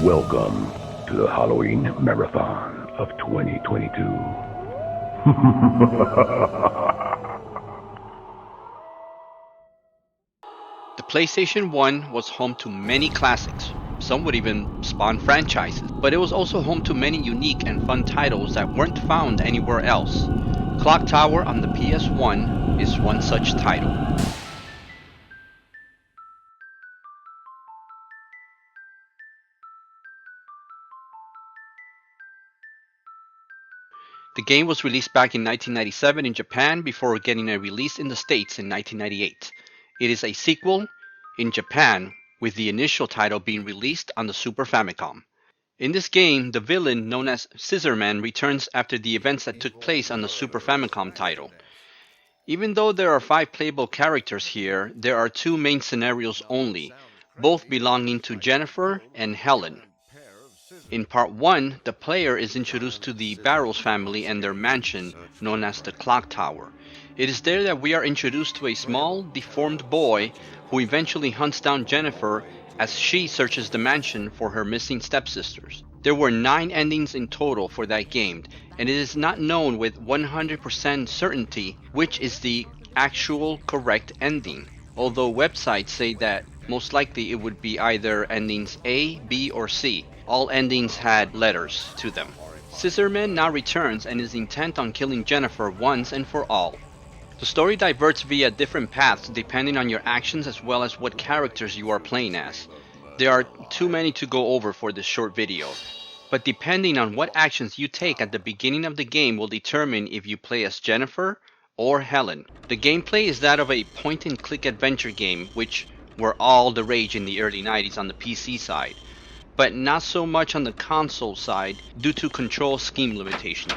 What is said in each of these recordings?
Welcome to the Halloween Marathon of 2022. The PlayStation 1 was home to many classics. Some would even spawn franchises, but it was also home to many unique and fun titles that weren't found anywhere else. Clock Tower on the PS1 is one such title. The game was released back in 1997 in Japan before getting a release in the States in 1998. It is a sequel in Japan, with the initial title being released on the Super Famicom. In this game, the villain known as Scissorman returns after the events that took place on the Super Famicom title. Even though there are 5 playable characters here, there are 2 main scenarios only, both belonging to Jennifer and Helen. In part 1, the player is introduced to the Barrows family and their mansion, known as the Clock Tower. It is there that we are introduced to a small, deformed boy who eventually hunts down Jennifer as she searches the mansion for her missing stepsisters. There were 9 endings in total for that game, and it is not known with 100% certainty which is the actual correct ending, although websites say that most likely it would be either endings A, B, or C. All endings had letters to them. Scissorman now returns and is intent on killing Jennifer once and for all. The story diverts via different paths depending on your actions as well as what characters you are playing as. There are too many to go over for this short video, but depending on what actions you take at the beginning of the game will determine if you play as Jennifer or Helen. The gameplay is that of a point-and-click adventure game, which were all the rage in the early 90s on the PC side, but not so much on the console side due to control scheme limitation.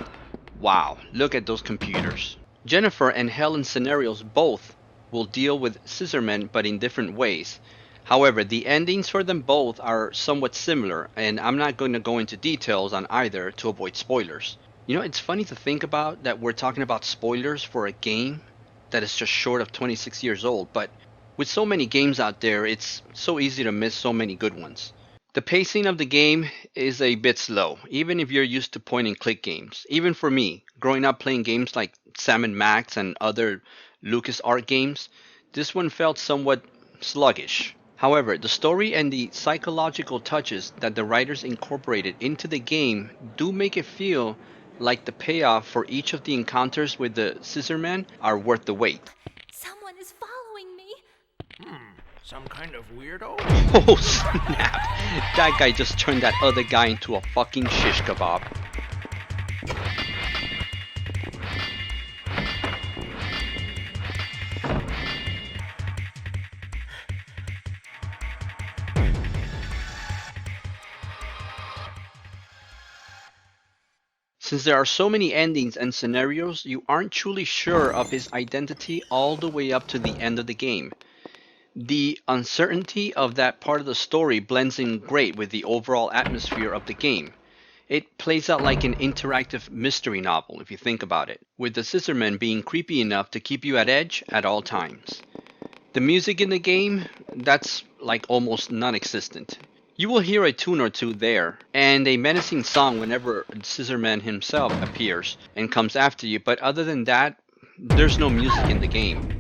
Wow, look at those computers. Jennifer and Helen's scenarios both will deal with Scissormen but in different ways. However, the endings for them both are somewhat similar, and I'm not going to go into details on either to avoid spoilers. You know, it's funny to think about that we're talking about spoilers for a game that is just short of 26 years old, but with so many games out there, it's so easy to miss so many good ones. The pacing of the game is a bit slow, even if you're used to point and click games. Even for me, growing up playing games like Sam & Max and other LucasArts games, this one felt somewhat sluggish. However, the story and the psychological touches that the writers incorporated into the game do make it feel like the payoff for each of the encounters with the Scissorman are worth the wait. Someone is following me. Some kind of weirdo? Oh snap! That guy just turned that other guy into a fucking shish kebab. Since there are so many endings and scenarios, you aren't truly sure of his identity all the way up to the end of the game. The uncertainty of that part of the story blends in great with the overall atmosphere of the game. It plays out like an interactive mystery novel if you think about it, with the Scissormen being creepy enough to keep you at edge at all times. The music in the game, that's like almost non-existent. You will hear a tune or two there, and a menacing song whenever Scissorman himself appears and comes after you, but other than that, there's no music in the game.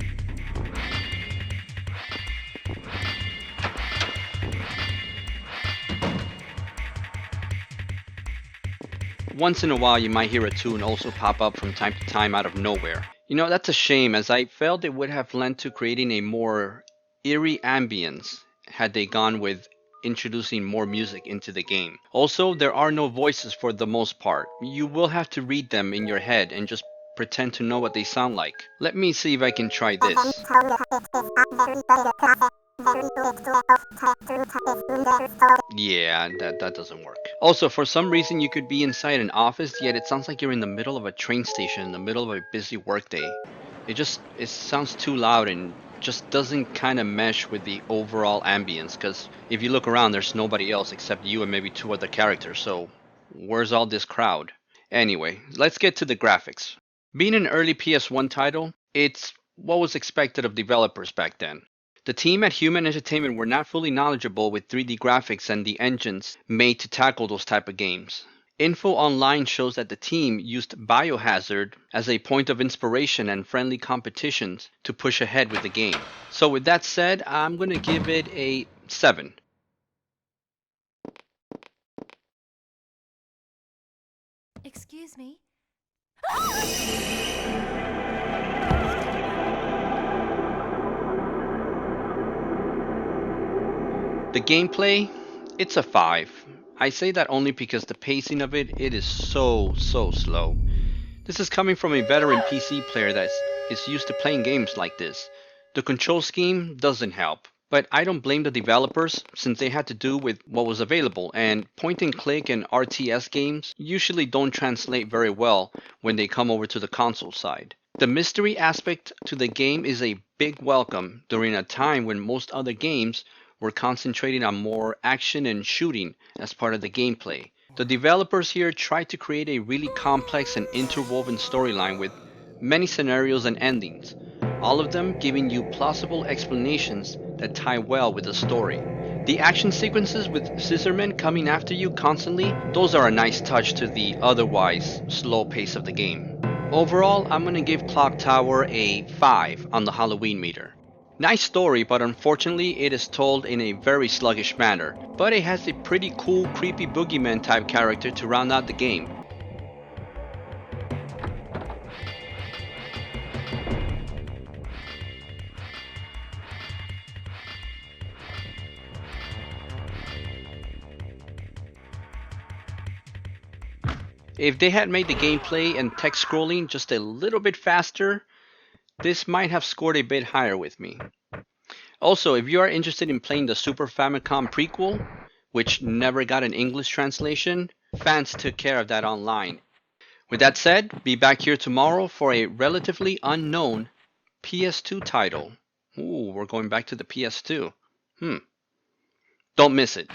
Once in a while you might hear a tune also pop up from time to time out of nowhere. You know, that's a shame, as I felt it would have lent to creating a more eerie ambience had they gone with introducing more music into the game. Also, there are no voices for the most part. You will have to read them in your head and just pretend to know what they sound like. Let me see if I can try this. Yeah, that doesn't work. Also, for some reason you could be inside an office, yet it sounds like you're in the middle of a train station in the middle of a busy workday. It sounds too loud and just doesn't kind of mesh with the overall ambience, because if you look around there's nobody else except you and maybe 2 other characters, so where's all this crowd? Anyway, let's get to the graphics. Being an early PS1 title, it's what was expected of developers back then. The team at Human Entertainment were not fully knowledgeable with 3D graphics and the engines made to tackle those type of games. Info online shows that the team used Biohazard as a point of inspiration and friendly competitions to push ahead with the game. So with that said, I'm going to give it a 7. Excuse me? The gameplay, it's a 5. I say that only because the pacing of it is so slow. This is coming from a veteran PC player that is used to playing games like this. The control scheme doesn't help, but I don't blame the developers since they had to do with what was available, and point and click and RTS games usually don't translate very well when they come over to the console side. The mystery aspect to the game is a big welcome during a time when most other games were concentrating on more action and shooting as part of the gameplay. The developers here tried to create a really complex and interwoven storyline with many scenarios and endings, all of them giving you plausible explanations that tie well with the story. The action sequences with scissormen coming after you constantly, those are a nice touch to the otherwise slow pace of the game. Overall, I'm gonna give Clock Tower a 5 on the Halloween meter. Nice story, but unfortunately it is told in a very sluggish manner, but it has a pretty cool creepy boogeyman type character to round out the game. If they had made the gameplay and text scrolling just a little bit faster, this might have scored a bit higher with me. Also, if you are interested in playing the Super Famicom prequel, which never got an English translation, fans took care of that online. With that said, be back here tomorrow for a relatively unknown PS2 title. Ooh, we're going back to the PS2. Don't miss it.